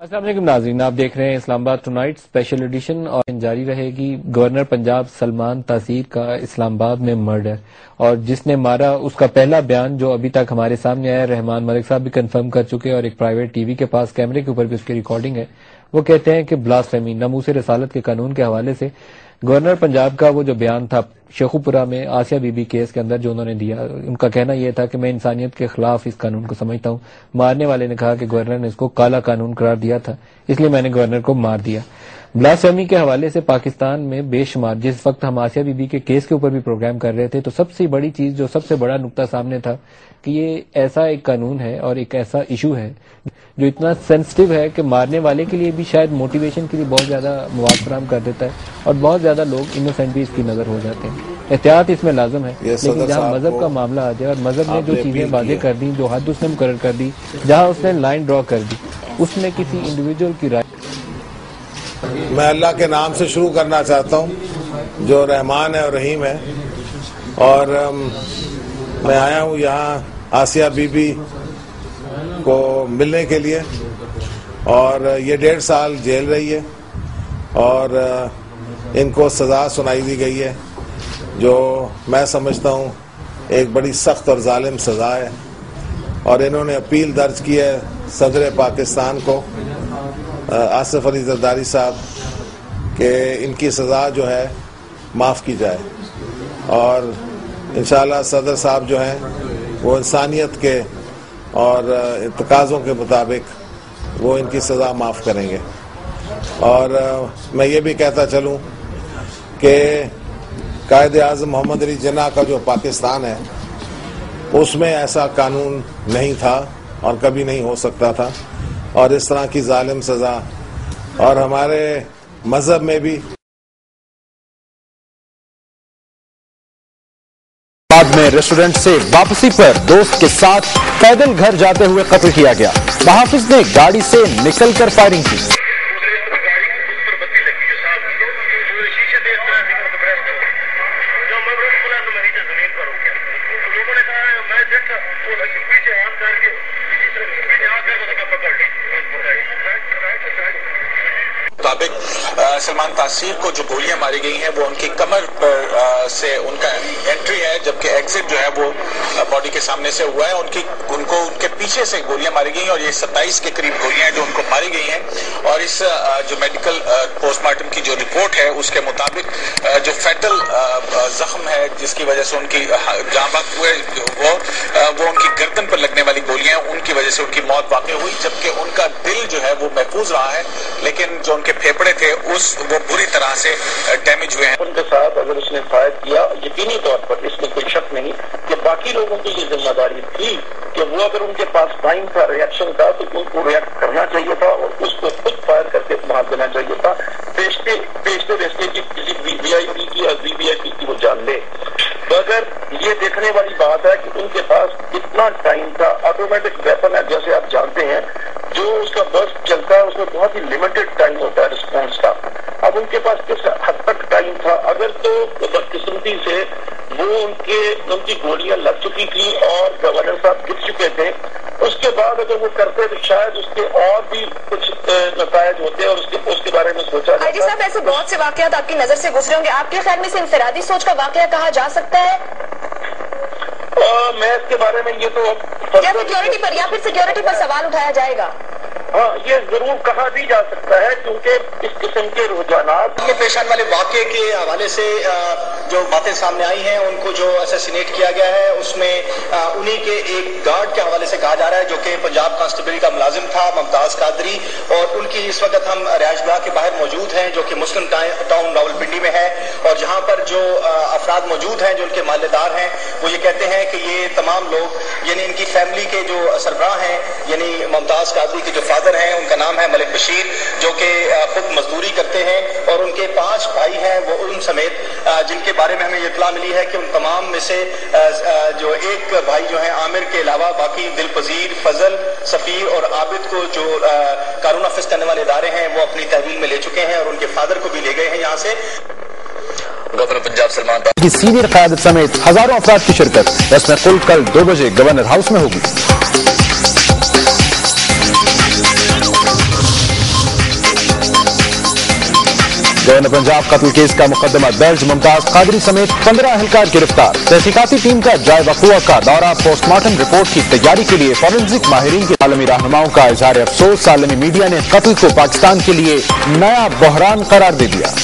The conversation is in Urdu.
السلام علیکم ناظرین، آپ دیکھ رہے ہیں اسلام آباد ٹونائٹ اسپیشل ایڈیشن، اور جاری رہے گی گورنر پنجاب سلمان تاثیر کا اسلام آباد میں مرڈر، اور جس نے مارا اس کا پہلا بیان جو ابھی تک ہمارے سامنے آیا، رحمان ملک صاحب بھی کنفرم کر چکے، اور ایک پرائیویٹ ٹی وی کے پاس کیمرے کے اوپر بھی اس کی ریکارڈنگ ہے۔ وہ کہتے ہیں کہ بلاسفیمی، ناموس رسالت کے قانون کے حوالے سے گورنر پنجاب کا وہ جو بیان تھا شیخوپورہ میں آسیہ بی بی کیس کے اندر جو انہوں نے دیا، ان کا کہنا یہ تھا کہ میں انسانیت کے خلاف اس قانون کو سمجھتا ہوں۔ مارنے والے نے کہا کہ گورنر نے اس کو کالا قانون قرار دیا تھا، اس لیے میں نے گورنر کو مار دیا۔ بلاسفیمی کے حوالے سے پاکستان میں بے شمار، جس وقت ہم آسیہ بی بی کے کیس کے اوپر بھی پروگرام کر رہے تھے، تو سب سے بڑی چیز جو سب سے بڑا نقطہ سامنے تھا کہ یہ ایسا ایک قانون ہے اور ایک ایسا ایشو ہے جو اتنا سینسٹیو ہے کہ مارنے والے کے لیے بھی شاید موٹیویشن کے لیے بہت زیادہ مواد فراہم کر دیتا ہے، اور بہت زیادہ لوگ انوسینٹ بھی اس کی نظر ہو جاتے ہیں۔ احتیاط اس میں لازم ہے، لیکن جہاں مذہب کا معاملہ آ جائے اور مذہب نے جو چیزیں واضح کر دی، جو حد اس نے مقرر کر دی، جہاں اس نے لائن ڈرا کر دی، اس میں کسی انڈیویجول کی رائے۔ میں اللہ کے نام سے شروع کرنا چاہتا ہوں جو رحمان ہے اور رحیم ہے، اور میں آیا ہوں یہاں آسیہ بی بی کو ملنے کے لیے، اور یہ 1.5 سال جیل رہی ہے، اور ان کو سزا سنائی دی گئی ہے جو میں سمجھتا ہوں ایک بڑی سخت اور ظالم سزا ہے، اور انہوں نے اپیل درج کی ہے صدر پاکستان کو آصف علی زرداری صاحب کہ ان کی سزا جو ہے معاف کی جائے، اور انشاءاللہ صدر صاحب جو ہیں وہ انسانیت کے اور تقاضوں کے مطابق وہ ان کی سزا معاف کریں گے۔ اور میں یہ بھی کہتا چلوں کہ قائد اعظم محمد علی جناح کا جو پاکستان ہے اس میں ایسا قانون نہیں تھا اور کبھی نہیں ہو سکتا تھا، اور اس طرح کی ظالم سزا، اور ہمارے مذہب میں بھی بعد میں ریسٹورنٹ سے واپسی پر دوست کے ساتھ پیدل گھر جاتے ہوئے قتل کیا گیا۔ محافظ نے گاڑی سے نکل کر فائرنگ کی۔ مطابق سلمان تاثیر کو جو گولیاں ماری گئی ہیں وہ ان کی کمر پر سے ان کا انٹری ہے، جبکہ ایگزٹ جو ہے وہ باڈی کے سامنے سے ہوا ہے۔ ان کو ان کے پیچھے سے گولیاں ماری گئی ہیں اور یہ 27 کے قریب گولیاں ہیں جو ان کو ماری گئی ہیں۔ اور اس جو میڈیکل پوسٹ مارٹم کی جو رپورٹ ہے اس کے مطابق جو فیٹل زخم ہے جس کی وجہ سے ان کی جاں بحق ہوئے وہ ان کی گردن پر لگنے والی گولیاں ان کی وجہ سے ان کی موت واقع ہوئی، جبکہ ان کا دل جو ہے وہ محفوظ رہا ہے، لیکن جو ان کے پھیپڑے تھے وہ بری طرح سے ڈیمیج ہوئے ہیں۔ ان کے ساتھ اگر اس نے فائر کیا، یقینی طور پر اس میں کوئی شک نہیں کہ باقی لوگوں کی یہ ذمہ داری تھی کہ وہ اگر ان کے پاس ٹائم کا ریئیکشن تھا تو ان کو ریئیکٹ کرنا چاہیے تھا اور اس کو خود فائر کر کے مار دینا چاہیے تھا، بیچتے کی کسی وی آئی پی کی یا وی آئی پی کی وہ جان لے۔ تو اگر یہ دیکھنے والی بات ہے کہ ان کے پاس کتنا ٹائم تھا، آٹومیٹک ویپن ہے جیسے آپ جانتے ہیں، جو اس کا برسٹ چلتا ہے اس میں بہت ہی لمیٹڈ ٹائم ہوتا ہے رسپانس کا۔ اب ان کے پاس کس حد تک ٹائم تھا؟ اگر تو بدقسمتی سے وہ ان کی گولیاں لگ چکی تھی اور گورنر صاحب گر چکے تھے، اس کے بعد اگر وہ کرتے تو شاید اس کے اور بھی کچھ نتائج ہوتے اور اس کے بارے میں سوچا جاتا۔ جی صاحب، ایسے بہت سے واقعات آپ کی نظر سے گزرے ہوں گے، آپ کے خیال میں اسے انفرادی سوچ کا واقعہ کہا جا سکتا ہے؟ میں اس کے بارے میں یہ تو یا سیکیورٹی پر یا پھر سیکیورٹی پر سوال اٹھایا جائے گا؟ ہاں، یہ ضرور کہا بھی جا سکتا ہے کیونکہ اس قسم کے رجحانات میں پیش آنے والے واقعے کے حوالے سے جو باتیں سامنے آئی ہیں، ان کو جو اسیسینیٹ کیا گیا ہے اس میں انہی کے ایک گارڈ کے حوالے سے کہا جا رہا ہے جو کہ پنجاب کانسٹیبل کا ملازم تھا، ممتاز قادری، اور ان کی اس وقت ہم رہائش گاہ کے باہر موجود ہیں جو کہ مسلم ٹاؤن راولپنڈی میں ہے، اور جہاں پر جو افراد موجود ہیں جو ان کے محلے دار ہیں وہ یہ کہتے ہیں کہ یہ تمام لوگ یعنی ان کی فیملی کے جو سربراہ ہیں، یعنی ممتاز قادری کے جو فادر ہیں، ان کا نام ہے ملک بشیر، جو کہ خود مزدوری کرتے ہیں، اور ان کے 5 بھائی ہیں وہ ان سمیت، جن کے بارے میں ہمیں یہ اطلاع ملی ہے کہ ان تمام میں سے جو ایک بھائی جو ہیں عامر کے علاوہ باقی دلپذیر، فضل، سفیر اور عابد کو جو قانون نافذ کرنے والے ادارے ہیں وہ اپنی تحویل میں لے چکے ہیں اور ان کے فادر کو بھی لے گئے ہیں یہاں سے۔ گورنر پنجاب سلمان کی سینئر قیادت سمیت ہزاروں افراد کی شرکت رسم خلق کل 2 بجے گورنر ہاؤس میں ہوگی۔ گورنر پنجاب قتل کیس کا مقدمہ درج، ممتاز قادری سمیت 15 اہلکار گرفتار۔ تحقیقاتی ٹیم کا جائے وقوع کا دورہ، پوسٹ مارٹم رپورٹ کی تیاری کے لیے فورنزک ماہرین کے عالمی رہنماؤں کا اظہار افسوس، عالمی میڈیا نے قتل کو پاکستان کے لیے نیا بحران قرار دے دیا۔